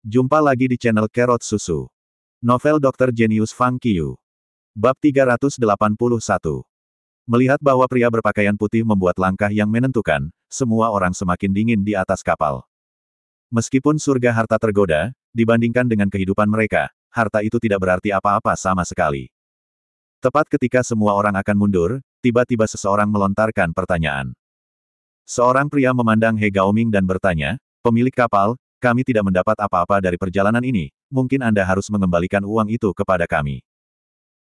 Jumpa lagi di channel Kerot Susu. Novel Dr. Genius Fang Qiu. Bab 381. Melihat bahwa pria berpakaian putih membuat langkah yang menentukan, semua orang semakin dingin di atas kapal. Meskipun surga harta tergoda, dibandingkan dengan kehidupan mereka, harta itu tidak berarti apa-apa sama sekali. Tepat ketika semua orang akan mundur, tiba-tiba seseorang melontarkan pertanyaan. Seorang pria memandang He Gaoming dan bertanya, "Pemilik kapal, kami tidak mendapat apa-apa dari perjalanan ini, mungkin Anda harus mengembalikan uang itu kepada kami."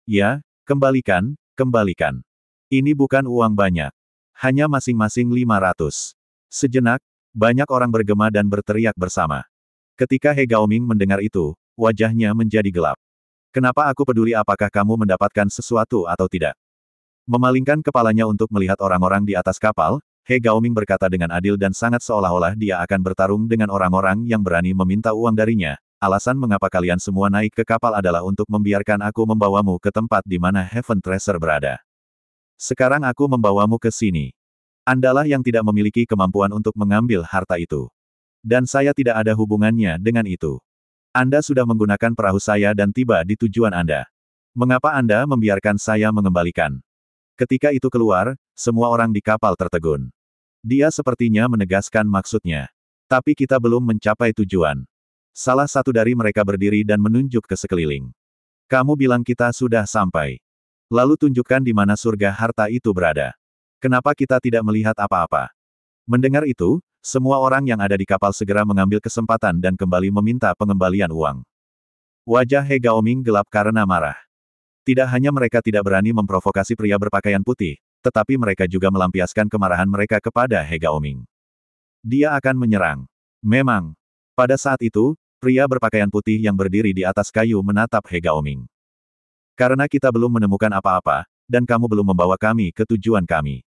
"Ya, kembalikan, kembalikan. Ini bukan uang banyak. Hanya masing-masing 500. Sejenak, banyak orang bergema dan berteriak bersama. Ketika He Gaoming mendengar itu, wajahnya menjadi gelap. "Kenapa aku peduli apakah kamu mendapatkan sesuatu atau tidak?" Memalingkan kepalanya untuk melihat orang-orang di atas kapal, He Gaoming berkata dengan adil dan sangat seolah-olah dia akan bertarung dengan orang-orang yang berani meminta uang darinya. "Alasan mengapa kalian semua naik ke kapal adalah untuk membiarkan aku membawamu ke tempat di mana Heaven Treasure berada. Sekarang aku membawamu ke sini. Andalah yang tidak memiliki kemampuan untuk mengambil harta itu. Dan saya tidak ada hubungannya dengan itu. Anda sudah menggunakan perahu saya dan tiba di tujuan Anda. Mengapa Anda membiarkan saya mengembalikan?" Ketika itu keluar, semua orang di kapal tertegun. Dia sepertinya menegaskan maksudnya. "Tapi kita belum mencapai tujuan." Salah satu dari mereka berdiri dan menunjuk ke sekeliling. "Kamu bilang kita sudah sampai. Lalu tunjukkan di mana surga harta itu berada. Kenapa kita tidak melihat apa-apa?" Mendengar itu, semua orang yang ada di kapal segera mengambil kesempatan dan kembali meminta pengembalian uang. Wajah He Gaoming gelap karena marah. Tidak hanya mereka tidak berani memprovokasi pria berpakaian putih, tetapi mereka juga melampiaskan kemarahan mereka kepada He Gaoming. Dia akan menyerang. Memang. Pada saat itu, pria berpakaian putih yang berdiri di atas kayu menatap He Gaoming. "Karena kita belum menemukan apa-apa, dan kamu belum membawa kami ke tujuan kami.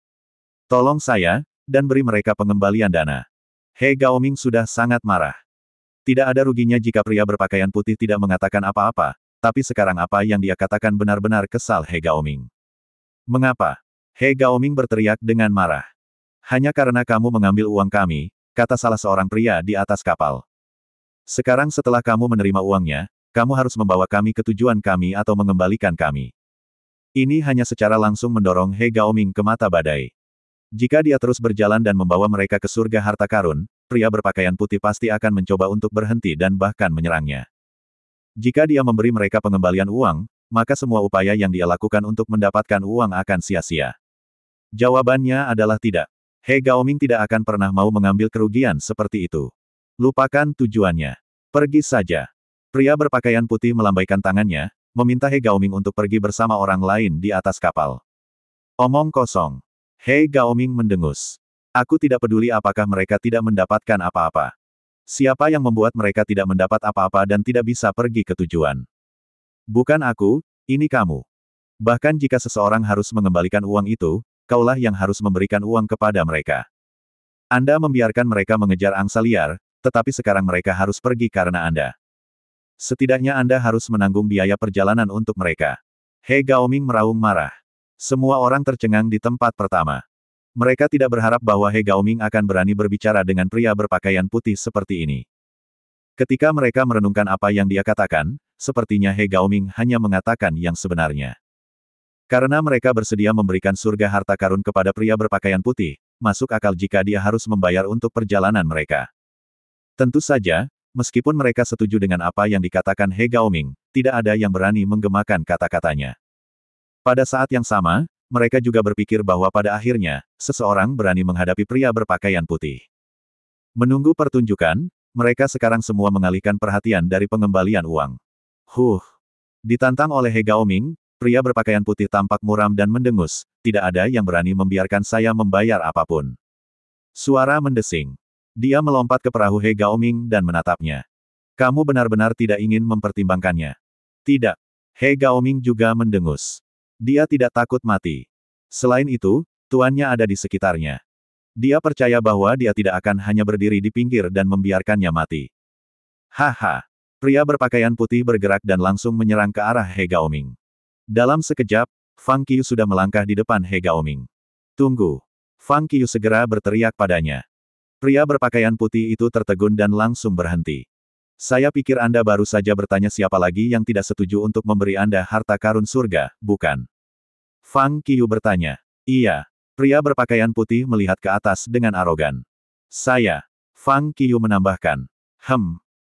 Tolong saya, dan beri mereka pengembalian dana." He Gaoming sudah sangat marah. Tidak ada ruginya jika pria berpakaian putih tidak mengatakan apa-apa, tapi sekarang apa yang dia katakan benar-benar kesal He Gaoming. "Mengapa?" He Gaoming berteriak dengan marah. "Hanya karena kamu mengambil uang kami," kata salah seorang pria di atas kapal. "Sekarang setelah kamu menerima uangnya, kamu harus membawa kami ke tujuan kami atau mengembalikan kami." Ini hanya secara langsung mendorong He Gaoming ke mata badai. Jika dia terus berjalan dan membawa mereka ke surga harta karun, pria berpakaian putih pasti akan mencoba untuk berhenti dan bahkan menyerangnya. Jika dia memberi mereka pengembalian uang, maka semua upaya yang dia lakukan untuk mendapatkan uang akan sia-sia. Jawabannya adalah tidak. He Gaoming tidak akan pernah mau mengambil kerugian seperti itu. Lupakan tujuannya. Pergi saja. Pria berpakaian putih melambaikan tangannya, meminta He Gaoming untuk pergi bersama orang lain di atas kapal. Omong kosong. He Gaoming mendengus. "Aku tidak peduli apakah mereka tidak mendapatkan apa-apa. Siapa yang membuat mereka tidak mendapat apa-apa dan tidak bisa pergi ke tujuan? Bukan aku, ini kamu. Bahkan jika seseorang harus mengembalikan uang itu, kaulah yang harus memberikan uang kepada mereka. Anda membiarkan mereka mengejar angsa liar, tetapi sekarang mereka harus pergi karena Anda. Setidaknya Anda harus menanggung biaya perjalanan untuk mereka." He Gaoming meraung marah. Semua orang tercengang di tempat pertama. Mereka tidak berharap bahwa He Gaoming akan berani berbicara dengan pria berpakaian putih seperti ini. Ketika mereka merenungkan apa yang dia katakan, sepertinya He Gaoming hanya mengatakan yang sebenarnya. Karena mereka bersedia memberikan surga harta karun kepada pria berpakaian putih, masuk akal jika dia harus membayar untuk perjalanan mereka. Tentu saja, meskipun mereka setuju dengan apa yang dikatakan He Gaoming, tidak ada yang berani menggemakan kata-katanya. Pada saat yang sama, mereka juga berpikir bahwa pada akhirnya, seseorang berani menghadapi pria berpakaian putih. Menunggu pertunjukan, mereka sekarang semua mengalihkan perhatian dari pengembalian uang. Ditantang oleh He Gaoming, pria berpakaian putih tampak muram dan mendengus, "Tidak ada yang berani membiarkan saya membayar apapun." Suara mendesing. Dia melompat ke perahu He Gaoming dan menatapnya. "Kamu benar-benar tidak ingin mempertimbangkannya?" "Tidak." He Gaoming juga mendengus. Dia tidak takut mati. Selain itu, tuannya ada di sekitarnya. Dia percaya bahwa dia tidak akan hanya berdiri di pinggir dan membiarkannya mati. Haha. Pria berpakaian putih bergerak dan langsung menyerang ke arah He Gaoming. Dalam sekejap, Fang Qiu sudah melangkah di depan He Gaoming. "Tunggu." Fang Qiu segera berteriak padanya. Pria berpakaian putih itu tertegun dan langsung berhenti. Saya pikir Anda baru saja bertanya siapa lagi yang tidak setuju untuk memberi Anda harta karun surga, bukan? Fang Qiu bertanya. Iya. Pria berpakaian putih melihat ke atas dengan arogan. Saya. Fang Qiu menambahkan.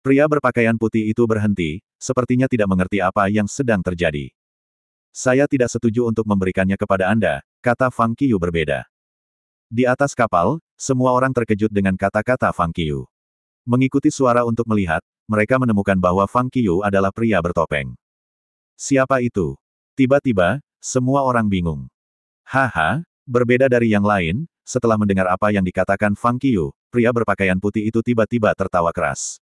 Pria berpakaian putih itu berhenti, sepertinya tidak mengerti apa yang sedang terjadi. Saya tidak setuju untuk memberikannya kepada Anda, kata Fang Qiu berbeda. Di atas kapal, semua orang terkejut dengan kata-kata Fang Qiu. Mengikuti suara untuk melihat, mereka menemukan bahwa Fang Qiu adalah pria bertopeng. Siapa itu? Tiba-tiba, semua orang bingung. Haha, berbeda dari yang lain, setelah mendengar apa yang dikatakan Fang Qiu, pria berpakaian putih itu tiba-tiba tertawa keras.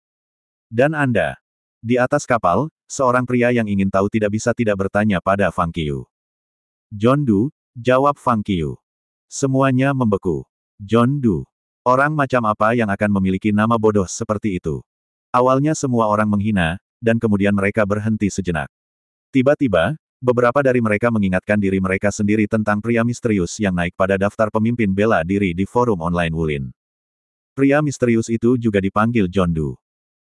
Dan Anda? Di atas kapal, seorang pria yang ingin tahu tidak bisa tidak bertanya pada Fang Qiu. John Du, jawab Fang Qiu. Semuanya membeku. John Du. Orang macam apa yang akan memiliki nama bodoh seperti itu? Awalnya semua orang menghina, dan kemudian mereka berhenti sejenak. Tiba-tiba, beberapa dari mereka mengingatkan diri mereka sendiri tentang pria misterius yang naik pada daftar pemimpin bela diri di forum online Wulin. Pria misterius itu juga dipanggil John Du.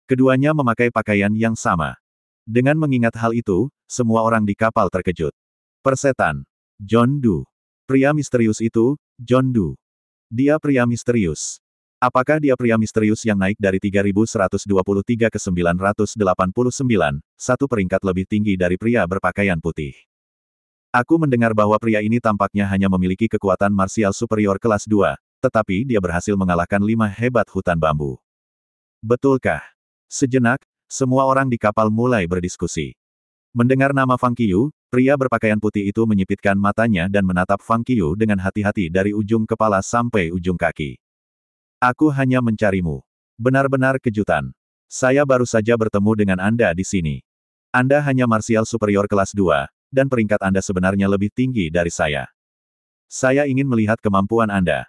Keduanya memakai pakaian yang sama. Dengan mengingat hal itu, semua orang di kapal terkejut. Persetan. John Du. Pria misterius itu, John Du. Dia pria misterius. Apakah dia pria misterius yang naik dari 3123 ke 989, satu peringkat lebih tinggi dari pria berpakaian putih? Aku mendengar bahwa pria ini tampaknya hanya memiliki kekuatan marsial superior kelas 2, tetapi dia berhasil mengalahkan 5 hebat hutan bambu. Betulkah? Sejenak, semua orang di kapal mulai berdiskusi. Mendengar nama Fang Qiu, pria berpakaian putih itu menyipitkan matanya dan menatap Fang Qiu dengan hati-hati dari ujung kepala sampai ujung kaki. Aku hanya mencarimu. Benar-benar kejutan. Saya baru saja bertemu dengan Anda di sini. Anda hanya marsial superior kelas 2, dan peringkat Anda sebenarnya lebih tinggi dari saya. Saya ingin melihat kemampuan Anda.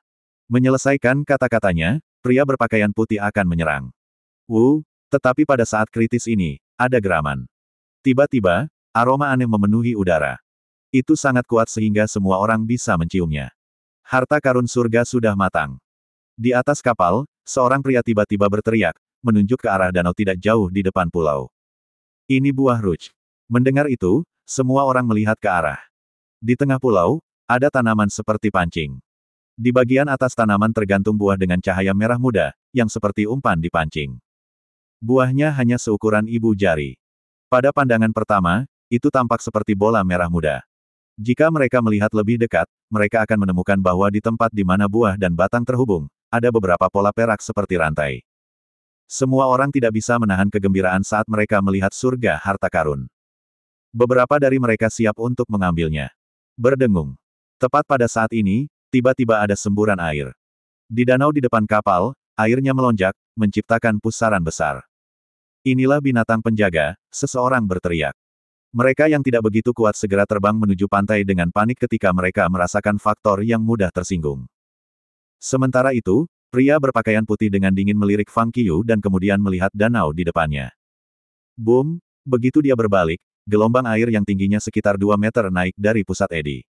Menyelesaikan kata-katanya, pria berpakaian putih akan menyerang. Tetapi pada saat kritis ini, ada geraman. Tiba-tiba, aroma aneh memenuhi udara. Itu sangat kuat sehingga semua orang bisa menciumnya. Harta karun surga sudah matang. Di atas kapal, seorang pria tiba-tiba berteriak, menunjuk ke arah danau tidak jauh di depan pulau. Ini buah ruj. Mendengar itu, semua orang melihat ke arah. Di tengah pulau, ada tanaman seperti pancing. Di bagian atas tanaman tergantung buah dengan cahaya merah muda, yang seperti umpan dipancing. Buahnya hanya seukuran ibu jari. Pada pandangan pertama, itu tampak seperti bola merah muda. Jika mereka melihat lebih dekat, mereka akan menemukan bahwa di tempat di mana buah dan batang terhubung, ada beberapa pola perak seperti rantai. Semua orang tidak bisa menahan kegembiraan saat mereka melihat surga harta karun. Beberapa dari mereka siap untuk mengambilnya. Berdengung. Tepat pada saat ini, tiba-tiba ada semburan air. Di danau di depan kapal, airnya melonjak, menciptakan pusaran besar. Inilah binatang penjaga, seseorang berteriak. Mereka yang tidak begitu kuat segera terbang menuju pantai dengan panik ketika mereka merasakan faktor yang mudah tersinggung. Sementara itu, pria berpakaian putih dengan dingin melirik Fang Qiu dan kemudian melihat danau di depannya. Boom, begitu dia berbalik, gelombang air yang tingginya sekitar 2 meter naik dari pusat edi.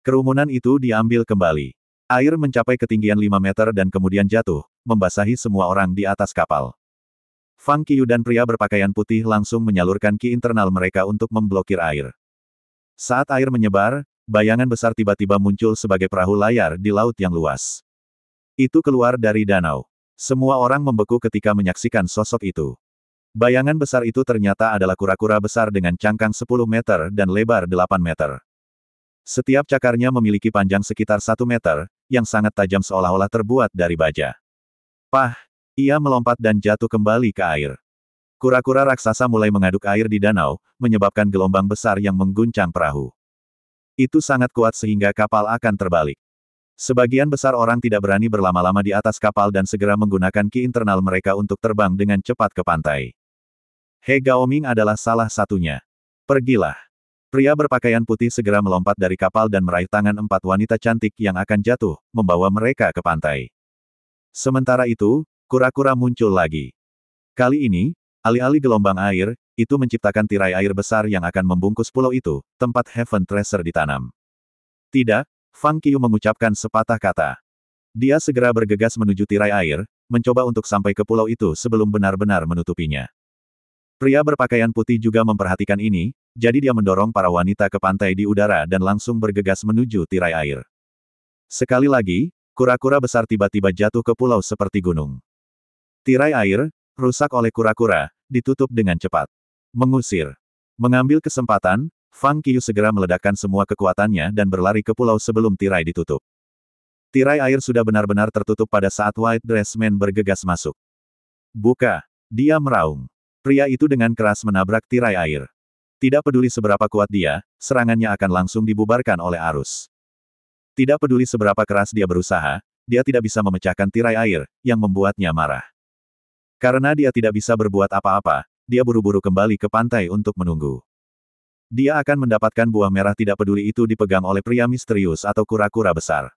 Kerumunan itu diambil kembali. Air mencapai ketinggian 5 meter dan kemudian jatuh, membasahi semua orang di atas kapal. Fang Qiu dan pria berpakaian putih langsung menyalurkan ki internal mereka untuk memblokir air. Saat air menyebar, bayangan besar tiba-tiba muncul sebagai perahu layar di laut yang luas. Itu keluar dari danau. Semua orang membeku ketika menyaksikan sosok itu. Bayangan besar itu ternyata adalah kura-kura besar dengan cangkang 10 meter dan lebar 8 meter. Setiap cakarnya memiliki panjang sekitar 1 meter, yang sangat tajam seolah-olah terbuat dari baja. Pah! Ia melompat dan jatuh kembali ke air. Kura-kura raksasa mulai mengaduk air di danau, menyebabkan gelombang besar yang mengguncang perahu. Itu sangat kuat sehingga kapal akan terbalik. Sebagian besar orang tidak berani berlama-lama di atas kapal dan segera menggunakan ki internal mereka untuk terbang dengan cepat ke pantai. He Gaoming adalah salah satunya. Pergilah. Pria berpakaian putih segera melompat dari kapal dan meraih tangan 4 wanita cantik yang akan jatuh, membawa mereka ke pantai. Sementara itu, kura-kura muncul lagi. Kali ini, alih-alih gelombang air, itu menciptakan tirai air besar yang akan membungkus pulau itu, tempat Heaven Treasure ditanam. Tidak, Fang Qiu mengucapkan sepatah kata. Dia segera bergegas menuju tirai air, mencoba untuk sampai ke pulau itu sebelum benar-benar menutupinya. Pria berpakaian putih juga memperhatikan ini, jadi dia mendorong para wanita ke pantai di udara dan langsung bergegas menuju tirai air. Sekali lagi, kura-kura besar tiba-tiba jatuh ke pulau seperti gunung. Tirai air, rusak oleh kura-kura, ditutup dengan cepat. Mengusir. Mengambil kesempatan, Fang Qiu segera meledakkan semua kekuatannya dan berlari ke pulau sebelum tirai ditutup. Tirai air sudah benar-benar tertutup pada saat White Dress Man bergegas masuk. Buka! Dia meraung. Pria itu dengan keras menabrak tirai air. Tidak peduli seberapa kuat dia, serangannya akan langsung dibubarkan oleh arus. Tidak peduli seberapa keras dia berusaha, dia tidak bisa memecahkan tirai air, yang membuatnya marah. Karena dia tidak bisa berbuat apa-apa, dia buru-buru kembali ke pantai untuk menunggu. Dia akan mendapatkan buah merah tidak peduli itu dipegang oleh pria misterius atau kura-kura besar.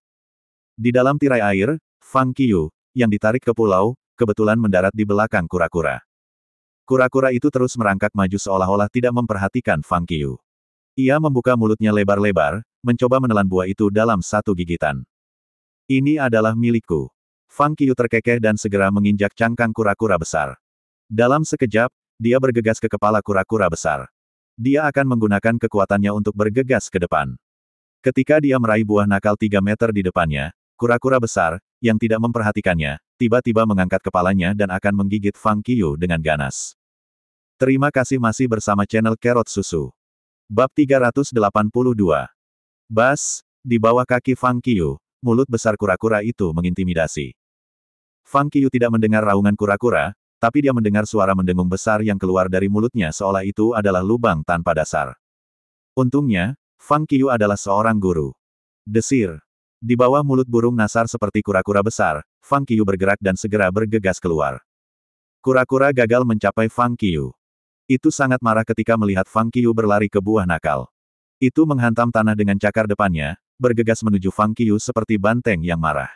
Di dalam tirai air, Fang Qiu, yang ditarik ke pulau, kebetulan mendarat di belakang kura-kura. Kura-kura itu terus merangkak maju seolah-olah tidak memperhatikan Fang Qiu. Ia membuka mulutnya lebar-lebar, mencoba menelan buah itu dalam satu gigitan. Ini adalah milikku. Fang Qiu terkekeh dan segera menginjak cangkang kura-kura besar. Dalam sekejap, dia bergegas ke kepala kura-kura besar. Dia akan menggunakan kekuatannya untuk bergegas ke depan. Ketika dia meraih buah nakal 3 meter di depannya, kura-kura besar, yang tidak memperhatikannya, tiba-tiba mengangkat kepalanya dan akan menggigit Fang Qiu dengan ganas. Terima kasih masih bersama channel Carrot Susu. Bab 382. Bas, di bawah kaki Fang Qiu, mulut besar kura-kura itu mengintimidasi. Fang Qiu tidak mendengar raungan kura-kura, tapi dia mendengar suara mendengung besar yang keluar dari mulutnya seolah itu adalah lubang tanpa dasar. Untungnya, Fang Qiu adalah seorang guru. Desir. Di bawah mulut burung nasar seperti kura-kura besar, Fang Qiu bergerak dan segera bergegas keluar. Kura-kura gagal mencapai Fang Qiu. Itu sangat marah ketika melihat Fang Qiu berlari ke buah nakal. Itu menghantam tanah dengan cakar depannya, bergegas menuju Fang Qiu seperti banteng yang marah.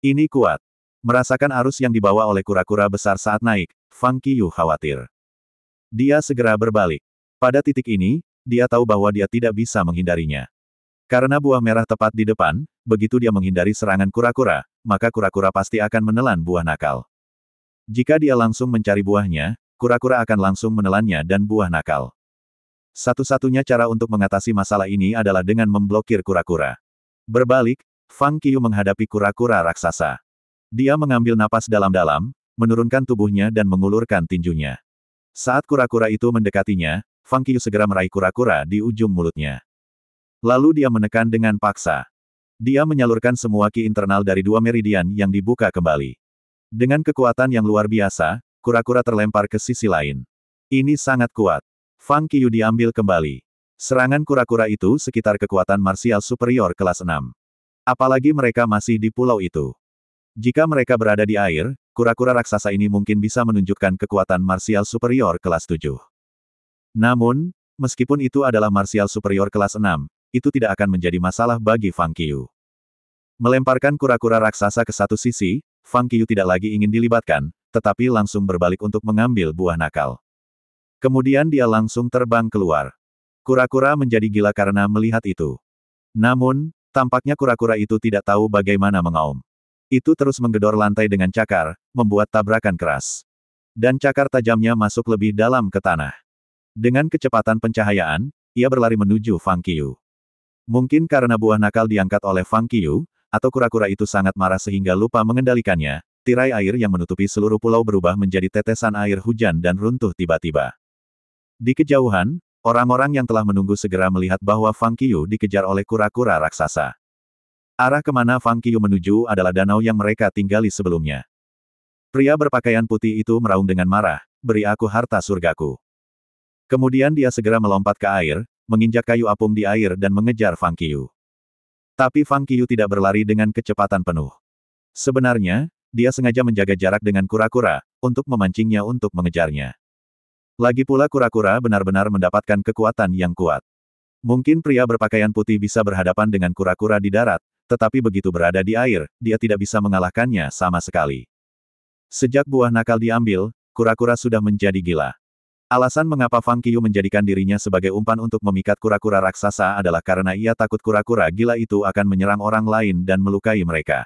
Ini kuat. Merasakan arus yang dibawa oleh kura-kura besar saat naik, Fang Qiu khawatir. Dia segera berbalik. Pada titik ini, dia tahu bahwa dia tidak bisa menghindarinya. Karena buah merah tepat di depan, begitu dia menghindari serangan kura-kura, maka kura-kura pasti akan menelan buah nakal. Jika dia langsung mencari buahnya, kura-kura akan langsung menelannya dan buah nakal. Satu-satunya cara untuk mengatasi masalah ini adalah dengan memblokir kura-kura. Berbalik, Fang Qiu menghadapi kura-kura raksasa. Dia mengambil napas dalam-dalam, menurunkan tubuhnya dan mengulurkan tinjunya. Saat kura-kura itu mendekatinya, Fang Qiu segera meraih kura-kura di ujung mulutnya. Lalu dia menekan dengan paksa. Dia menyalurkan semua ki internal dari 2 meridian yang dibuka kembali. Dengan kekuatan yang luar biasa, kura-kura terlempar ke sisi lain. Ini sangat kuat. Fang Qiu diambil kembali. Serangan kura-kura itu sekitar kekuatan marsial superior kelas 6. Apalagi mereka masih di pulau itu. Jika mereka berada di air, kura-kura raksasa ini mungkin bisa menunjukkan kekuatan marsial superior kelas 7. Namun, meskipun itu adalah marsial superior kelas 6, itu tidak akan menjadi masalah bagi Fang Qiu. Melemparkan kura-kura raksasa ke satu sisi, Fang Qiu tidak lagi ingin dilibatkan, tetapi langsung berbalik untuk mengambil buah nakal. Kemudian dia langsung terbang keluar. Kura-kura menjadi gila karena melihat itu. Namun, tampaknya kura-kura itu tidak tahu bagaimana mengaum. Itu terus menggedor lantai dengan cakar, membuat tabrakan keras. Dan cakar tajamnya masuk lebih dalam ke tanah. Dengan kecepatan pencahayaan, ia berlari menuju Fang Qiu. Mungkin karena buah nakal diangkat oleh Fang Qiu, atau kura-kura itu sangat marah sehingga lupa mengendalikannya, tirai air yang menutupi seluruh pulau berubah menjadi tetesan air hujan dan runtuh tiba-tiba. Di kejauhan, orang-orang yang telah menunggu segera melihat bahwa Fang Qiu dikejar oleh kura-kura raksasa. Arah kemana Fang Qiu menuju adalah danau yang mereka tinggali sebelumnya. Pria berpakaian putih itu meraung dengan marah, "Beri aku harta surgaku." Kemudian dia segera melompat ke air, menginjak kayu apung di air dan mengejar Fang Qiu. Tapi Fang Qiu tidak berlari dengan kecepatan penuh. Sebenarnya, dia sengaja menjaga jarak dengan kura-kura, untuk memancingnya untuk mengejarnya. Lagi pula kura-kura benar-benar mendapatkan kekuatan yang kuat. Mungkin pria berpakaian putih bisa berhadapan dengan kura-kura di darat, tetapi begitu berada di air, dia tidak bisa mengalahkannya sama sekali. Sejak buah nakal diambil, kura-kura sudah menjadi gila. Alasan mengapa Fang Qiu menjadikan dirinya sebagai umpan untuk memikat kura-kura raksasa adalah karena ia takut kura-kura gila itu akan menyerang orang lain dan melukai mereka.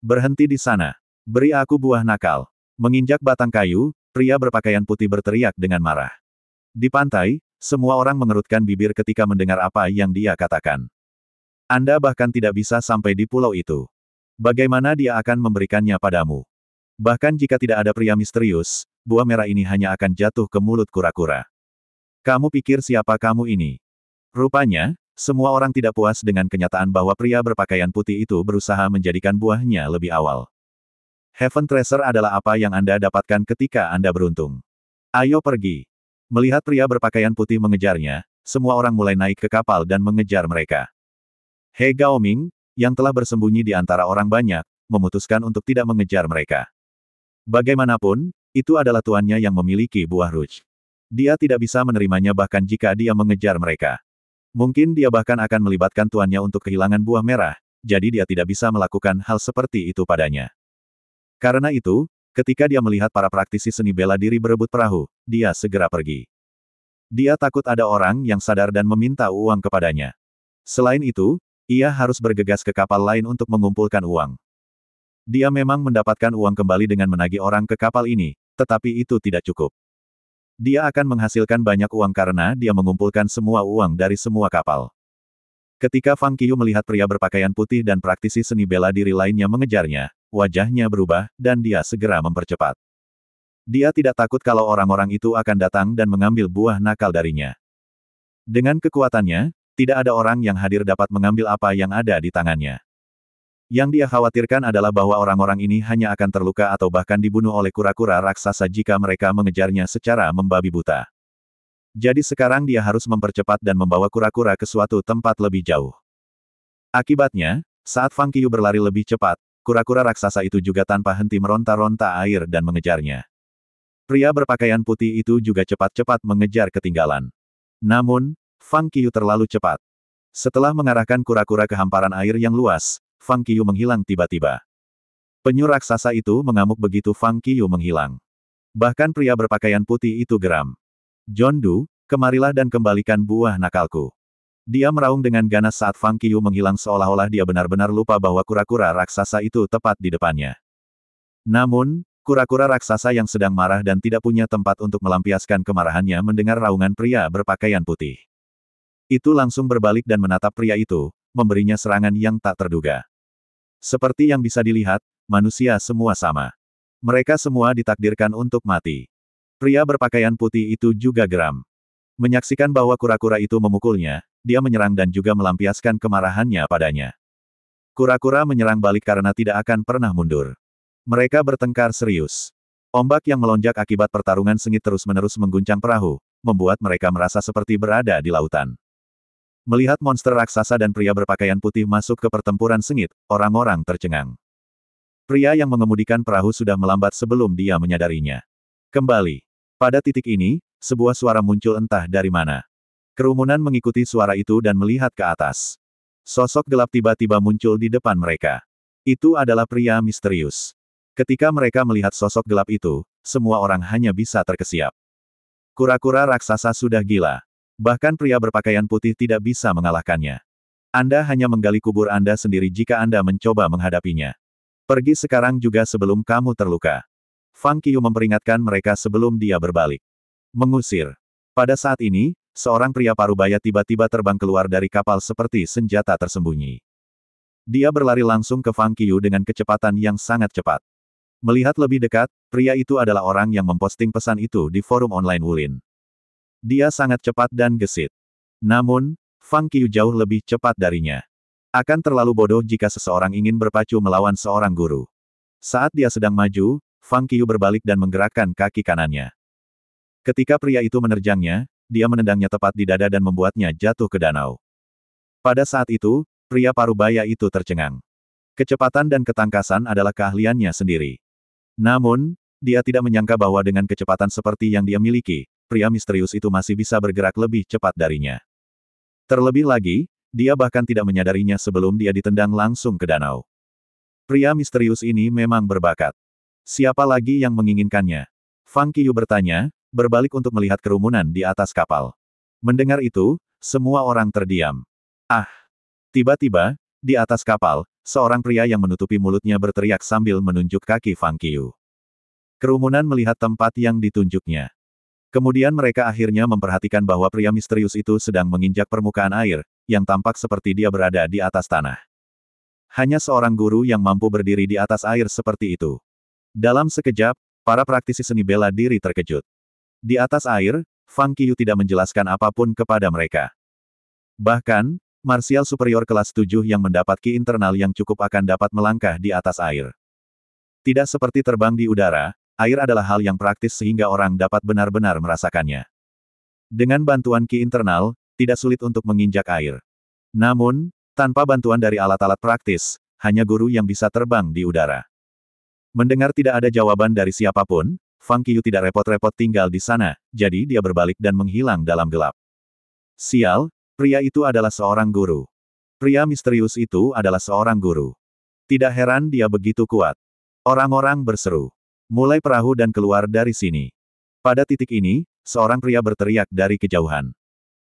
Berhenti di sana. Beri aku buah nakal. Menginjak batang kayu, pria berpakaian putih berteriak dengan marah. Di pantai, semua orang mengerutkan bibir ketika mendengar apa yang dia katakan. Anda bahkan tidak bisa sampai di pulau itu. Bagaimana dia akan memberikannya padamu? Bahkan jika tidak ada pria misterius, buah merah ini hanya akan jatuh ke mulut kura-kura. Kamu pikir siapa kamu ini? Rupanya, semua orang tidak puas dengan kenyataan bahwa pria berpakaian putih itu berusaha menjadikan buahnya lebih awal. Heaven Treasure adalah apa yang Anda dapatkan ketika Anda beruntung. Ayo pergi. Melihat pria berpakaian putih mengejarnya, semua orang mulai naik ke kapal dan mengejar mereka. He Gaoming, yang telah bersembunyi di antara orang banyak, memutuskan untuk tidak mengejar mereka. Bagaimanapun, itu adalah tuannya yang memiliki buah Rouge. Dia tidak bisa menerimanya bahkan jika dia mengejar mereka. Mungkin dia bahkan akan melibatkan tuannya untuk kehilangan buah merah, jadi dia tidak bisa melakukan hal seperti itu padanya. Karena itu, ketika dia melihat para praktisi seni bela diri berebut perahu, dia segera pergi. Dia takut ada orang yang sadar dan meminta uang kepadanya. Selain itu, ia harus bergegas ke kapal lain untuk mengumpulkan uang. Dia memang mendapatkan uang kembali dengan menagih orang ke kapal ini, tetapi itu tidak cukup. Dia akan menghasilkan banyak uang karena dia mengumpulkan semua uang dari semua kapal. Ketika Fang Qiyu melihat pria berpakaian putih dan praktisi seni bela diri lainnya mengejarnya, wajahnya berubah, dan dia segera mempercepat. Dia tidak takut kalau orang-orang itu akan datang dan mengambil buah nakal darinya. Dengan kekuatannya, tidak ada orang yang hadir dapat mengambil apa yang ada di tangannya. Yang dia khawatirkan adalah bahwa orang-orang ini hanya akan terluka atau bahkan dibunuh oleh kura-kura raksasa jika mereka mengejarnya secara membabi buta. Jadi sekarang dia harus mempercepat dan membawa kura-kura ke suatu tempat lebih jauh. Akibatnya, saat Fang Qiyu berlari lebih cepat, kura-kura raksasa itu juga tanpa henti meronta-ronta air dan mengejarnya. Pria berpakaian putih itu juga cepat-cepat mengejar ketinggalan. Namun, Fang Qiyu terlalu cepat. Setelah mengarahkan kura-kura ke hamparan air yang luas, Fang Qiyu menghilang tiba-tiba. Penyu raksasa itu mengamuk begitu Fang Qiyu menghilang. Bahkan pria berpakaian putih itu geram. John Du, kemarilah dan kembalikan buah nakalku. Dia meraung dengan ganas saat Fang Qiyu menghilang seolah-olah dia benar-benar lupa bahwa kura-kura raksasa itu tepat di depannya. Namun, kura-kura raksasa yang sedang marah dan tidak punya tempat untuk melampiaskan kemarahannya mendengar raungan pria berpakaian putih. Itu langsung berbalik dan menatap pria itu, memberinya serangan yang tak terduga. Seperti yang bisa dilihat, manusia semua sama. Mereka semua ditakdirkan untuk mati. Pria berpakaian putih itu juga geram. Menyaksikan bahwa kura-kura itu memukulnya, dia menyerang dan juga melampiaskan kemarahannya padanya. Kura-kura menyerang balik karena tidak akan pernah mundur. Mereka bertengkar serius. Ombak yang melonjak akibat pertarungan sengit terus-menerus mengguncang perahu, membuat mereka merasa seperti berada di lautan. Melihat monster raksasa dan pria berpakaian putih masuk ke pertempuran sengit, orang-orang tercengang. Pria yang mengemudikan perahu sudah melambat sebelum dia menyadarinya. Kembali. Pada titik ini, sebuah suara muncul entah dari mana. Kerumunan mengikuti suara itu dan melihat ke atas. Sosok gelap tiba-tiba muncul di depan mereka. Itu adalah pria misterius. Ketika mereka melihat sosok gelap itu, semua orang hanya bisa terkesiap. Kura-kura raksasa sudah gila. Bahkan pria berpakaian putih tidak bisa mengalahkannya. Anda hanya menggali kubur Anda sendiri jika Anda mencoba menghadapinya. Pergi sekarang juga sebelum kamu terluka. Fang Qiyu memperingatkan mereka sebelum dia berbalik. Mengusir. Pada saat ini, seorang pria parubaya tiba-tiba terbang keluar dari kapal seperti senjata tersembunyi. Dia berlari langsung ke Fang Qiyu dengan kecepatan yang sangat cepat. Melihat lebih dekat, pria itu adalah orang yang memposting pesan itu di forum online Wulin. Dia sangat cepat dan gesit. Namun, Fang Qiyu jauh lebih cepat darinya. Akan terlalu bodoh jika seseorang ingin berpacu melawan seorang guru. Saat dia sedang maju, Fang Qiyu berbalik dan menggerakkan kaki kanannya. Ketika pria itu menerjangnya, dia menendangnya tepat di dada dan membuatnya jatuh ke danau. Pada saat itu, pria parubaya itu tercengang. Kecepatan dan ketangkasan adalah keahliannya sendiri. Namun, dia tidak menyangka bahwa dengan kecepatan seperti yang dia miliki, pria misterius itu masih bisa bergerak lebih cepat darinya. Terlebih lagi, dia bahkan tidak menyadarinya sebelum dia ditendang langsung ke danau. Pria misterius ini memang berbakat. Siapa lagi yang menginginkannya? Fang Qiyu bertanya, berbalik untuk melihat kerumunan di atas kapal. Mendengar itu, semua orang terdiam. Ah! Tiba-tiba, di atas kapal, seorang pria yang menutupi mulutnya berteriak sambil menunjuk kaki Fang Qiu. Kerumunan melihat tempat yang ditunjuknya. Kemudian mereka akhirnya memperhatikan bahwa pria misterius itu sedang menginjak permukaan air, yang tampak seperti dia berada di atas tanah. Hanya seorang guru yang mampu berdiri di atas air seperti itu. Dalam sekejap, para praktisi seni bela diri terkejut. Di atas air, Fang Qiu tidak menjelaskan apapun kepada mereka. Bahkan, marsial superior kelas 7 yang mendapat ki internal yang cukup akan dapat melangkah di atas air. Tidak seperti terbang di udara, air adalah hal yang praktis sehingga orang dapat benar-benar merasakannya. Dengan bantuan ki internal, tidak sulit untuk menginjak air. Namun, tanpa bantuan dari alat-alat praktis, hanya guru yang bisa terbang di udara. Mendengar tidak ada jawaban dari siapapun, Fang Qiu tidak repot-repot tinggal di sana, jadi dia berbalik dan menghilang dalam gelap. Sial, pria itu adalah seorang guru. Pria misterius itu adalah seorang guru. Tidak heran dia begitu kuat. Orang-orang berseru. Mulai perahu dan keluar dari sini. Pada titik ini, seorang pria berteriak dari kejauhan.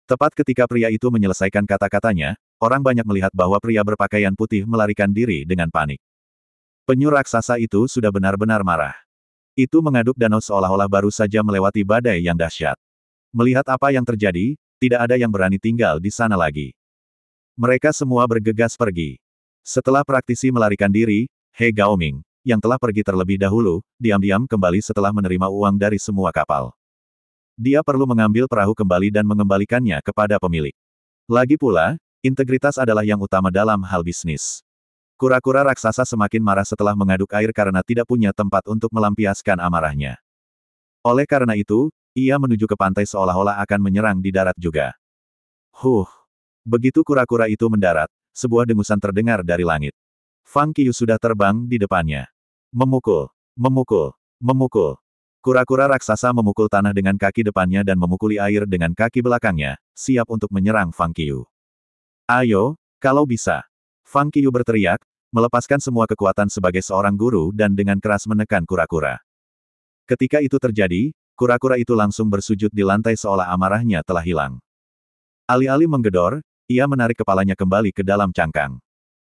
Tepat ketika pria itu menyelesaikan kata-katanya, orang banyak melihat bahwa pria berpakaian putih melarikan diri dengan panik. Penyu raksasa itu sudah benar-benar marah. Itu mengaduk danau seolah-olah baru saja melewati badai yang dahsyat. Melihat apa yang terjadi, tidak ada yang berani tinggal di sana lagi. Mereka semua bergegas pergi. Setelah praktisi melarikan diri, He Gaoming, yang telah pergi terlebih dahulu, diam-diam kembali setelah menerima uang dari semua kapal. Dia perlu mengambil perahu kembali dan mengembalikannya kepada pemilik. Lagi pula, integritas adalah yang utama dalam hal bisnis. Kura-kura raksasa semakin marah setelah mengaduk air karena tidak punya tempat untuk melampiaskan amarahnya. Oleh karena itu, ia menuju ke pantai seolah-olah akan menyerang di darat juga. Begitu kura-kura itu mendarat, sebuah dengusan terdengar dari langit. Fang Qiu sudah terbang di depannya. Memukul, memukul, memukul. Kura-kura raksasa memukul tanah dengan kaki depannya dan memukuli air dengan kaki belakangnya, siap untuk menyerang Fang Qiu. Ayo, kalau bisa. Fang Qiu berteriak, melepaskan semua kekuatan sebagai seorang guru dan dengan keras menekan kura-kura. Ketika itu terjadi, kura-kura itu langsung bersujud di lantai seolah amarahnya telah hilang. Alih-alih menggedor, ia menarik kepalanya kembali ke dalam cangkang.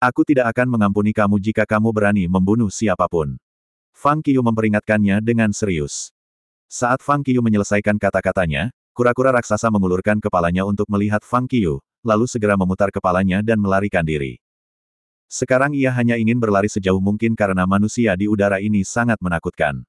Aku tidak akan mengampuni kamu jika kamu berani membunuh siapapun. Fang Qiu memperingatkannya dengan serius. Saat Fang Qiu menyelesaikan kata-katanya, kura-kura raksasa mengulurkan kepalanya untuk melihat Fang Qiu, lalu segera memutar kepalanya dan melarikan diri. Sekarang ia hanya ingin berlari sejauh mungkin karena manusia di udara ini sangat menakutkan.